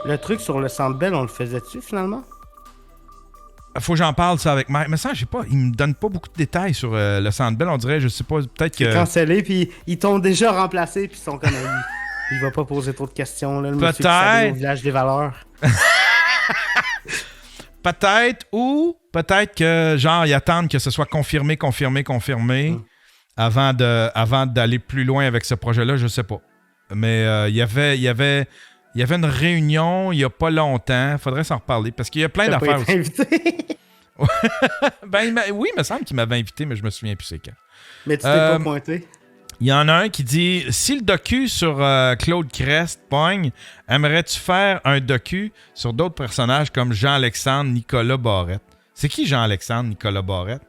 Le truc sur le Centre Bell, on le faisait-tu finalement? Faut que j'en parle ça avec Mike. Mais ça, je sais pas, il me donne pas beaucoup de détails sur le Centre Bell. On dirait, je sais pas, peut-être que... C'est cancellé, puis ils t'ont déjà remplacé, puis ils sont comme... il va pas poser trop de questions, là, le monsieur qui s'habille au village des valeurs. Peut-être, ou peut-être que, genre, ils attendent que ce soit confirmé, avant d'aller plus loin avec ce projet-là, je sais pas. Mais il y avait une réunion il y a pas longtemps. Faudrait s'en reparler, parce qu'il y a plein d'affaires aussi. Invité? Oui, il me semble qu'il m'avait invité, mais je me souviens plus c'est quand. Mais tu t'es pas pointé? Il y en a un qui dit « Si le docu sur Claude Crest pogne, aimerais-tu faire un docu sur d'autres personnages comme Jean-Alexandre Nicolas Barrette? » C'est qui Jean-Alexandre Nicolas Barrette?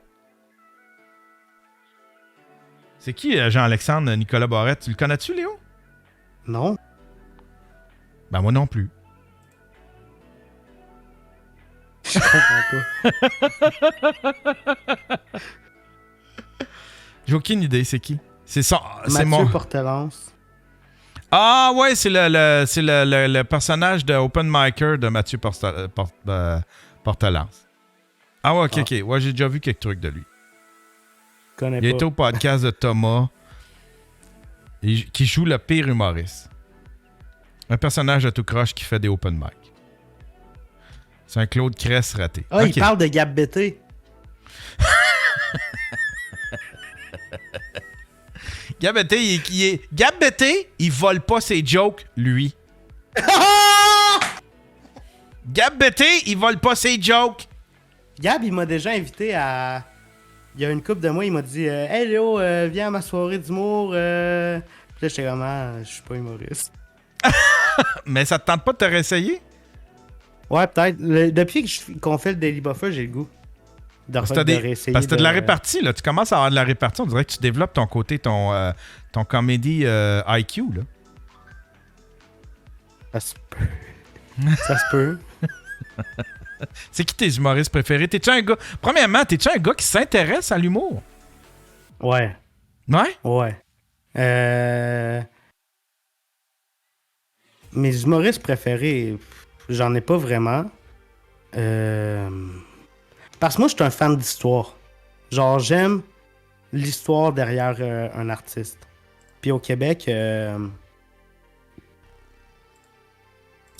C'est qui Jean-Alexandre Nicolas Barrette? Tu le connais-tu, Léo? Non. Ben moi non plus. Je comprends pas. J'ai aucune idée, c'est qui? C'est ça. Mathieu Portelance. Ah ouais, c'est le personnage de Open Micer de Mathieu Portelance. Ah ouais, ok. Ouais, j'ai déjà vu quelques trucs de lui. Il était au podcast de Thomas, qui joue le pire humoriste. Un personnage de tout croche qui fait des open mic. C'est un Claude Crest raté. Ah, il parle de Gab Bété. Gab Bété, il vole pas ses jokes, lui. Gab Bété, il vole pas ses jokes. Gab, il m'a déjà invité à... Il y a une couple de mois, il m'a dit « Hey Léo, viens à ma soirée d'humour. » Puis là, j'étais vraiment... Je suis pas humoriste. Mais ça te tente pas de te réessayer? Ouais, peut-être. Depuis qu'on fait le Daily Buffer, j'ai le goût de réessayer. Parce que t'as de la répartie, là. Tu commences à avoir de la répartie. On dirait que tu développes ton côté, ton comédie IQ, là. Ça se peut. Ça se peut. C'est qui tes humoristes préférés? T'es-tu un gars... Premièrement, t'es-tu un gars qui s'intéresse à l'humour? Ouais. Ouais? Ouais. Mes humoristes préférés, j'en ai pas vraiment. Parce que moi, je suis un fan d'histoire. Genre, j'aime l'histoire derrière un artiste. Puis au Québec... Ils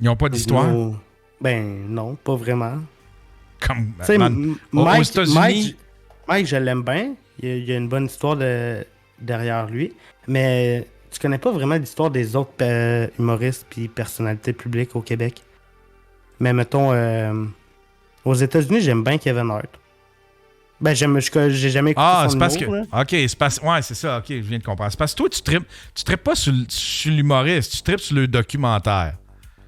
n'ont pas d'histoire? Ben non, pas vraiment. Comme tu sais, aux États-Unis... Mike, je l'aime bien. Il y a une bonne histoire derrière lui. Mais tu connais pas vraiment l'histoire des autres humoristes puis personnalités publiques au Québec. Mais mettons, aux États-Unis, j'aime bien Kevin Hart. Ben, j'ai jamais écouté son c'est parce humour, que... là. OK, c'est parce... Ouais, c'est ça. OK, je viens de comprendre. C'est parce que toi, tu trippes pas sur l'humoriste. Tu trippes sur le documentaire.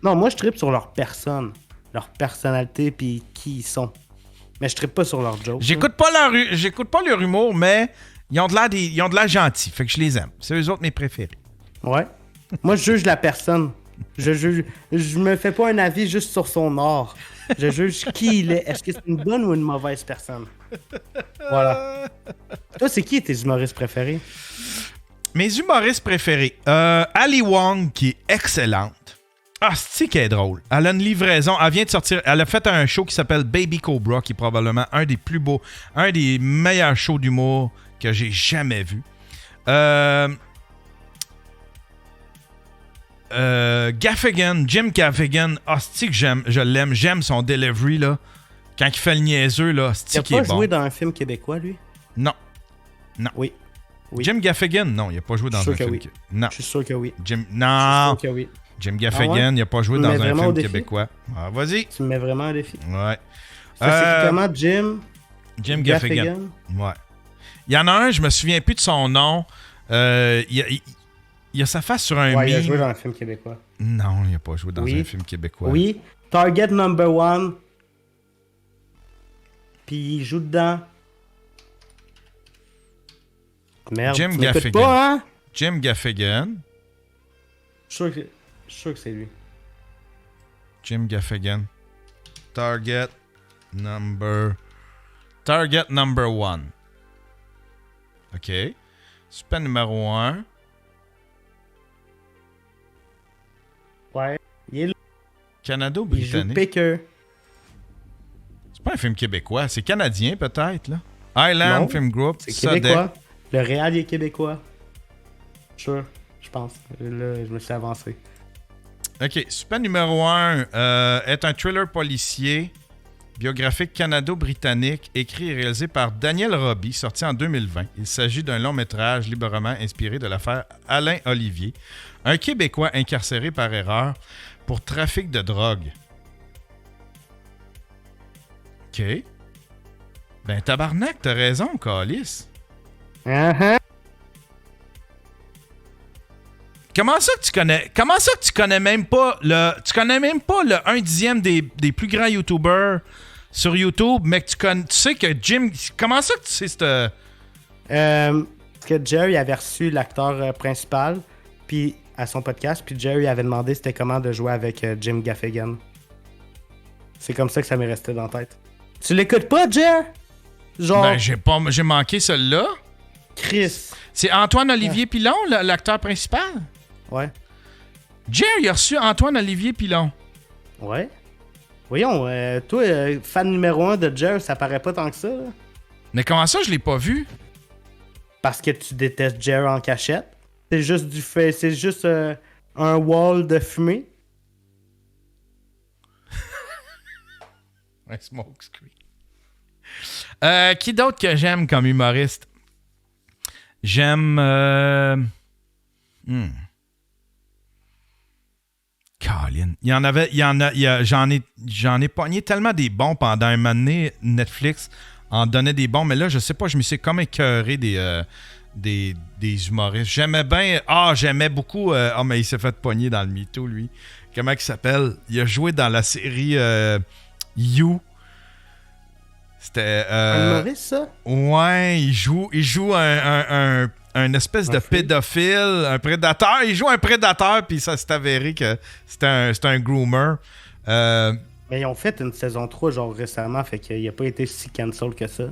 Non, moi, je trippe sur leur personne. Leur personnalité puis qui ils sont. Mais je trippe pas sur leur joke. J'écoute pas leur humour, mais ils ont de l'air gentils. Fait que je les aime. C'est eux autres mes préférés. Ouais. Moi, je juge la personne. Je me fais pas un avis juste sur son art. Je juge qui il est. Est-ce que c'est une bonne ou une mauvaise personne? Voilà. Toi, c'est qui tes humoristes préférés? Mes humoristes préférés. Ali Wong, qui est excellente. Ah, c'est qu'elle est drôle. Elle a une livraison. Elle vient de sortir. Elle a fait un show qui s'appelle Baby Cobra, qui est probablement un des plus beaux, un des meilleurs shows d'humour que j'ai jamais vu. Gaffigan, Jim Gaffigan, hostie que je l'aime. J'aime son delivery, là. Quand il fait le niaiseux, là, hostie qui est bon. Il a pas joué dans un film québécois, lui? Non. Oui. Jim Gaffigan, non, il a pas joué dans un film. Oui. Non. Je suis sûr que oui. Non. Je suis sûr que oui. Jim Gaffigan, il n'a pas joué dans un film québécois. Ah, vas-y. Tu me mets vraiment un défi. Ouais. Ça s'écrit comment, Jim Gaffigan. Ouais. Il y en a un, je me souviens plus de son nom. Il a sa face sur un meme. Il a joué dans un film québécois. Non, il n'a pas joué dans un film québécois. Oui. Target Number One. Puis il joue dedans. Merde, Jim tu Gaffigan. Pas, hein? Jim Gaffigan. Je suis sûr que c'est lui. Jim Gaffigan. Target Number One. OK. Super numéro 1. Ouais. Il est là. Il joue Canado-britannique. Picker. C'est pas un film québécois. C'est canadien, peut-être, là. Highland Non, Film Group. C'est Sodec. québécois. Le réal est québécois. Sure, je pense. Là, je me suis avancé. OK. Super numéro 1 est un thriller policier biographique canado-britannique écrit et réalisé par Daniel Roby, sorti en 2020. Il s'agit d'un long métrage librement inspiré de l'affaire Alain Olivier, un Québécois incarcéré par erreur pour trafic de drogue. OK. Ben, tabarnak, t'as raison, Calice. Uh-huh. Comment ça que tu connais même pas le... Tu connais même pas le 1/10 des plus grands YouTubers sur YouTube, mais que tu sais que Jim... Comment ça que tu sais cette... Parce que Jerry avait reçu l'acteur principal puis à son podcast, puis Jerry avait demandé c'était comment de jouer avec Jim Gaffigan. C'est comme ça que ça m'est resté dans la tête. Tu l'écoutes pas, Jerry? Genre... Ben, j'ai manqué celle-là. Chris. C'est Antoine-Olivier Pilon, l'acteur principal? Ouais. Jerry a reçu Antoine-Olivier Pilon. Ouais. Voyons, toi, fan numéro 1 de Jerry, ça paraît pas tant que ça, là. Mais comment ça, je l'ai pas vu? Parce que tu détestes Jerry en cachette. C'est juste du fait, c'est juste un wall de fumée. Un smoke screen. Qui d'autre que j'aime comme humoriste? J'aime... Colin. J'en ai pogné tellement des bons pendant un moment donné. Netflix en donnait des bons, mais là, je sais pas, je me suis comme écœuré des humoristes. J'aimais beaucoup... mais il s'est fait pogner dans le MeToo, lui. Comment il s'appelle? Il a joué dans la série You. C'était... Un humoriste, ça? Ouais, il joue un espèce de pédophile, un prédateur. Il joue un prédateur, puis ça s'est avéré que c'était un groomer. Mais ils ont fait une saison 3 genre récemment, fait qu'il a pas été si cancel que ça.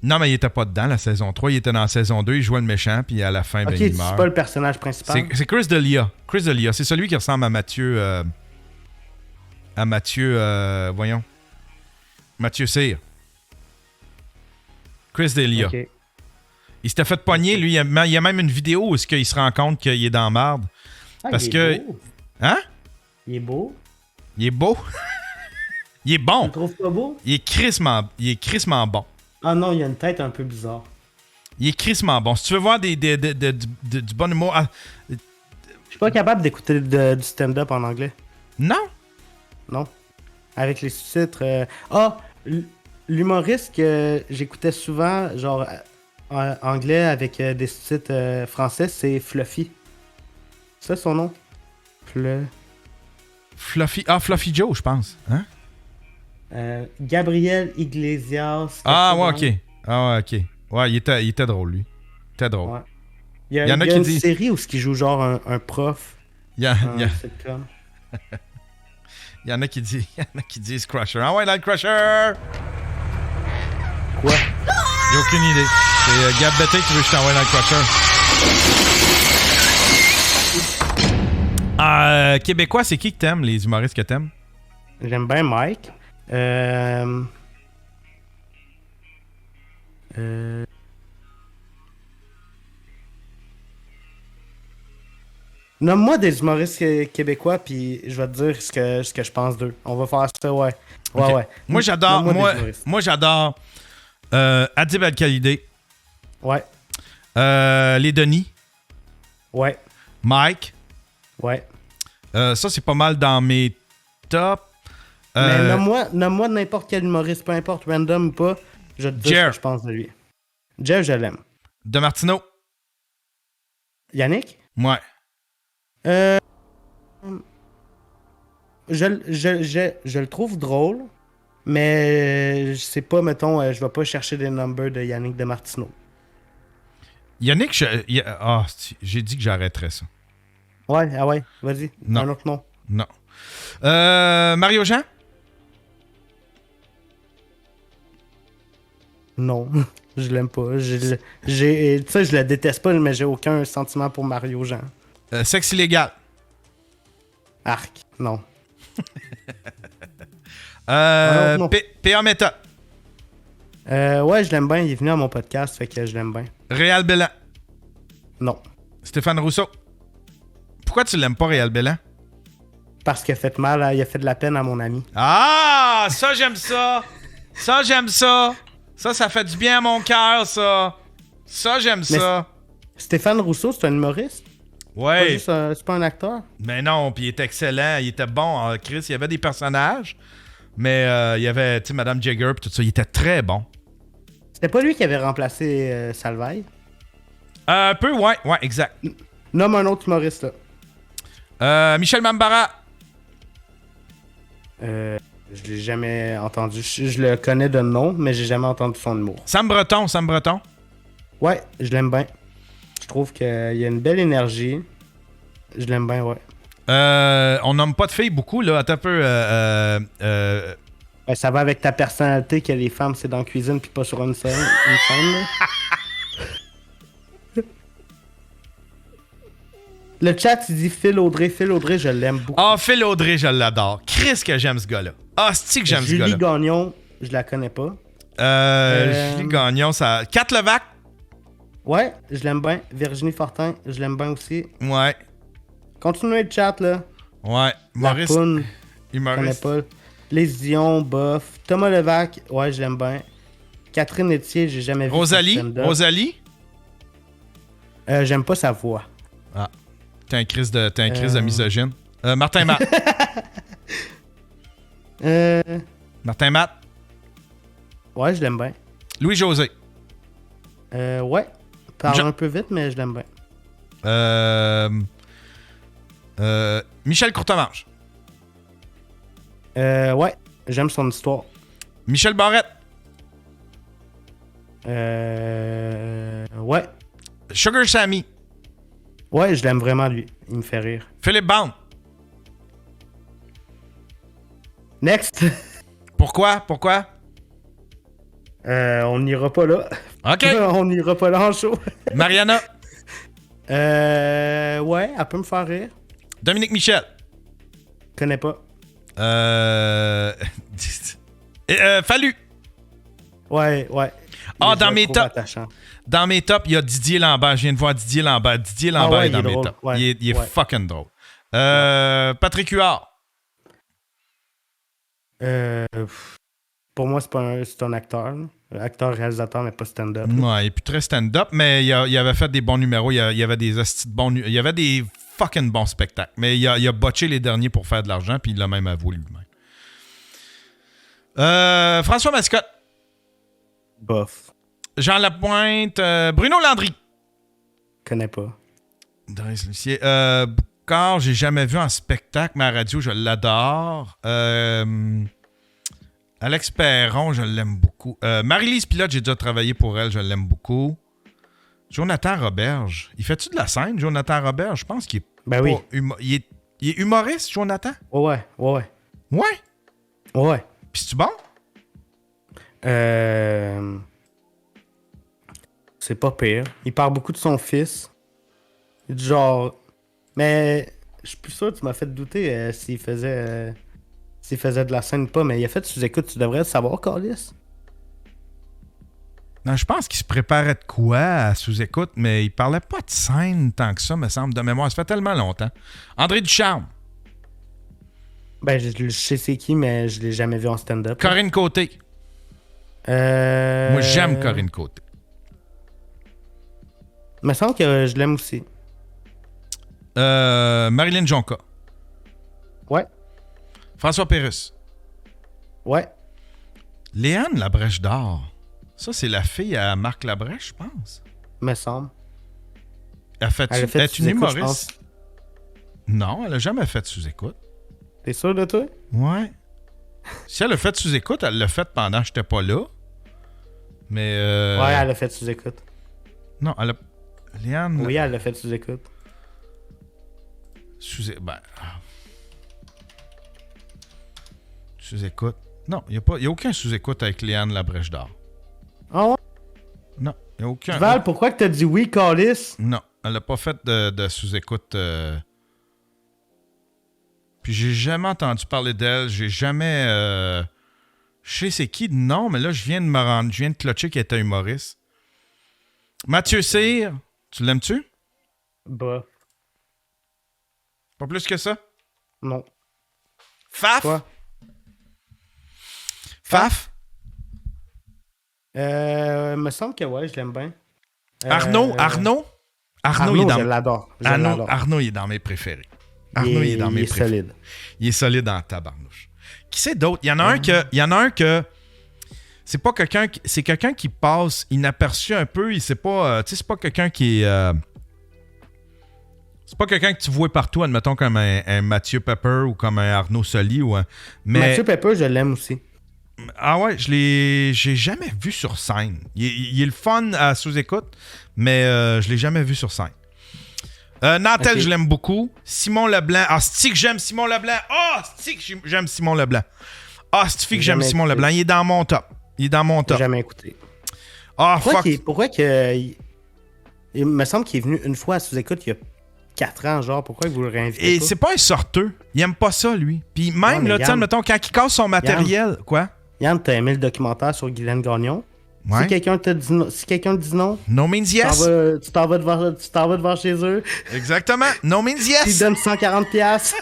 Non, mais il était pas dedans, la saison 3. Il était dans la saison 2, il jouait le méchant, puis à la fin, ok, il meurt. c'est pas le personnage principal. C'est Chris D'Elia. Chris D'Elia, c'est celui qui ressemble à Mathieu... voyons. Mathieu Cyr. Chris D'Elia. Ok. Il s'était fait pogner, lui. Il y a même une vidéo où il se rend compte qu'il est dans la marde. Parce que... Beau. Hein? Il est beau. Il est beau. Il est bon. Tu le trouves pas beau? Il est crissement bon. Ah non, il a une tête un peu bizarre. Il est crissement bon. Si tu veux voir du bon humour... Ah, Je suis pas capable d'écouter du stand-up en anglais. non? Non. Avec les sous-titres... l'humoriste que j'écoutais souvent, genre en anglais avec des sous-titres français, c'est Fluffy. C'est ça son nom? Fluffy... Ah, Fluffy Joe, je pense. Hein? Gabriel Iglesias. Ah, ouais, OK. Ah, ouais, OK. Ouais, il était drôle, lui. Il était drôle. Ouais. Il y a qui une disent... série où il joue genre un prof. Il y a... sitcom. Il y en a qui disent Crusher. Ah ouais, là, le Crusher! Quoi? J'ai aucune idée. C'est Gab Betté qui veut que je t'envoie dans le Crusher. Québécois, c'est qui que t'aimes, les humoristes que t'aimes? J'aime bien Mike. Nomme-moi des humoristes québécois, puis je vais te dire ce que je pense d'eux. On va faire ça, ouais. Ouais, Okay. ouais. Moi, j'adore... Moi, j'adore Adib Al-Khalidé. Ouais. Les Denis. Ouais. Mike. Ouais. Ça, c'est pas mal dans mes tops. Mais nomme-moi n'importe quel humoriste, peu importe, random ou pas, je te dis ce que je pense de lui. Jer, je l'aime. De Martineau. Yannick? Ouais. Je le trouve drôle, mais je sais pas, mettons, je vais pas chercher des numbers de Yannick de Martineau. Yannick, j'ai dit que j'arrêterais ça. Ouais, ah ouais, vas-y. Non. Un autre nom. Non. Mario Jean? Non, je l'aime pas. Tu sais, je le déteste pas, mais j'ai aucun sentiment pour Mario Jean. Sexe illégal. Arc, non. non. PA Méthode. Ouais, je l'aime bien. Il est venu à mon podcast, fait que je l'aime bien. Réal Bélan. Non. Stéphane Rousseau. Pourquoi tu l'aimes pas, Réal Bélan? Parce qu'il a fait mal, il a fait de la peine à mon ami. Ah! Ça, j'aime ça! Ça, j'aime ça! Ça fait du bien à mon cœur, ça! Ça, j'aime ça! Stéphane Rousseau, c'est un humoriste? Ouais. C'est pas un acteur? Mais non, puis il était excellent. Il était bon, Chris. Il y avait des personnages, mais il y avait, tu sais, Madame Jagger puis tout ça. Il était très bon. C'était pas lui qui avait remplacé Salvaille? Un peu, ouais, exact. Nomme un autre humoriste, là. Michel Mambara. Je l'ai jamais entendu. Je le connais de nom, mais j'ai jamais entendu son humour. Sam Breton. Ouais, je l'aime bien. Je trouve qu'il y a une belle énergie. Je l'aime bien, ouais. On nomme pas de filles beaucoup, là. Attends un peu. Ben, ça va avec ta personnalité que les femmes, c'est dans la cuisine puis pas sur une scène. Là. Le chat, il dit Phil Audrey. Phil Audrey, je l'aime beaucoup. Ah, Phil Audrey, je l'adore. Chris, que j'aime ce gars-là. Ah, c'est que j'aime ce gars-là. Julie Gagnon, je la connais pas. Julie Gagnon, ça. Kat Levac. Ouais, je l'aime bien. Virginie Fortin, je l'aime bien aussi. Ouais. Continuez le chat, là. Ouais. Maurice. Humoriste. Je Humoriste. connais pas. Les Dion, bof. Thomas Levac, ouais, je l'aime bien. Catherine Etier, j'ai jamais vu. Rosalie. J'aime pas sa voix. Ah. T'es un crise de misogyne. Martin Matt. Martin Matt. Ouais, je l'aime bien. Louis-José. Ouais. Parle un peu vite, mais je l'aime bien. Michel Courtemanche. Ouais, j'aime son histoire. Michel Barrette. Ouais. Sugar Sammy. Ouais, je l'aime vraiment, lui. Il me fait rire. Philippe Bond. Next. Pourquoi? On n'ira pas là. OK. On n'ira pas là en show. Mariana. Ouais, elle peut me faire rire. Dominique Michel. Connais pas. Fallu. Ouais. Ah, dans mes tops. Dans mes tops, il y a Didier Lambert. Je viens de voir Didier Lambert. Didier Lambert ouais, est dans mes drôle. tops. Ouais, il est fucking drôle. Patrick Huard. Pour moi, c'est un acteur. Acteur-réalisateur, mais pas stand-up. Ouais, il est plus très stand-up, mais il avait fait des bons numéros. Il y avait des il y avait des fucking bons spectacles. Mais il a botché les derniers pour faire de l'argent, puis il l'a même avoué lui-même. François Mascotte. Bof. Jean Lapointe. Bruno Landry. Connais pas. Doris Lucier. Boucard, j'ai jamais vu en spectacle, mais à la radio, je l'adore. Alex Perron, je l'aime beaucoup. Marie-Lise Pilote, j'ai déjà travaillé pour elle, je l'aime beaucoup. Jonathan Roberge. Il fait-tu de la scène, Jonathan Roberge? Je pense qu'il est Ben oui. il est humoriste, Jonathan? Ouais. Ouais? Ouais. Puis c'est-tu bon? C'est pas pire. Il parle beaucoup de son fils. Il dit genre... Mais je suis plus sûr, tu m'as fait douter s'il faisait de la scène ou pas, mais il a fait sous-écoute, tu devrais le savoir, Carlis. Non, je pense qu'il se préparait de quoi à sous-écoute, mais il parlait pas de scène tant que ça, me semble, de mémoire. Ça fait tellement longtemps. André Ducharme. Ben, je sais c'est qui, mais je l'ai jamais vu en stand-up. Corinne Côté. Moi, j'aime Corinne Côté. Il me semble que je l'aime aussi. Marilyn Jonca. Ouais. François Pérusse. Ouais. Léane Labrèche d'Or. Ça, c'est la fille à Marc Labrèche, je pense. Me semble. Elle a fait une humoriste. Non, elle a jamais fait sous-écoute. T'es sûr de toi? Ouais. Si elle a fait sous-écoute, elle l'a fait pendant que j'étais pas là. Mais. Ouais, elle a fait sous-écoute. Non, elle a. Léane. Oui, elle l'a fait sous-écoute. Sous-écoute. Non, il n'y a aucun sous-écoute avec Léane Labrèche d'Or. Ah ouais? Non, il n'y a aucun. Val, pourquoi que t'as dit oui, Carlis? Non, elle n'a pas fait de sous-écoute. Puis j'ai jamais entendu parler d'elle. J'ai jamais... Je sais c'est qui de nom, mais là, je viens de clutcher qu'elle était humoriste. Mathieu Cyr, tu l'aimes-tu? Bah, Pas plus que ça? non. Faf? Quoi? Faf? Me semble que ouais, je l'aime bien. Arnaud, il est dans... je l'adore. Arnaud, il est dans mes préférés. Arnaud, il est dans mes préférés. Solide. Il est solide en tabarnouche. Qui c'est d'autre? Il y en a un que c'est pas quelqu'un c'est quelqu'un qui passe inaperçu un peu, il sait pas tu sais, c'est pas quelqu'un qui est c'est pas quelqu'un que tu vois partout, admettons comme un Mathieu Pepper ou comme un Arnaud Soli ou un... mais Mathieu Pepper, je l'aime aussi. ah ouais, j'ai jamais vu sur scène. Il est le fun à sous-écoute, mais je l'ai jamais vu sur scène. Nantel, Okay. je l'aime beaucoup. Simon Leblanc. Ah, c'est que j'aime Simon Leblanc. Ah, c'est que j'aime Simon Leblanc. Ah, c'est que j'aime Simon Leblanc. Il est dans mon top. J'ai jamais écouté. Ah, fuck. Pourquoi il me semble qu'il est venu une fois à sous-écoute il y a 4 ans, genre. Pourquoi vous le réinvitez Et pas? c'est pas un sorteux. Il aime pas ça, lui. Puis même, Ouais, là, tu sais, mettons, quand il casse son matériel, quoi? Yann, t'as aimé le documentaire sur Guylaine Gagnon? Ouais. Si quelqu'un te dit non, No means yes. tu t'en vas devant chez eux. Exactement. No means Ils yes. donnent 140$.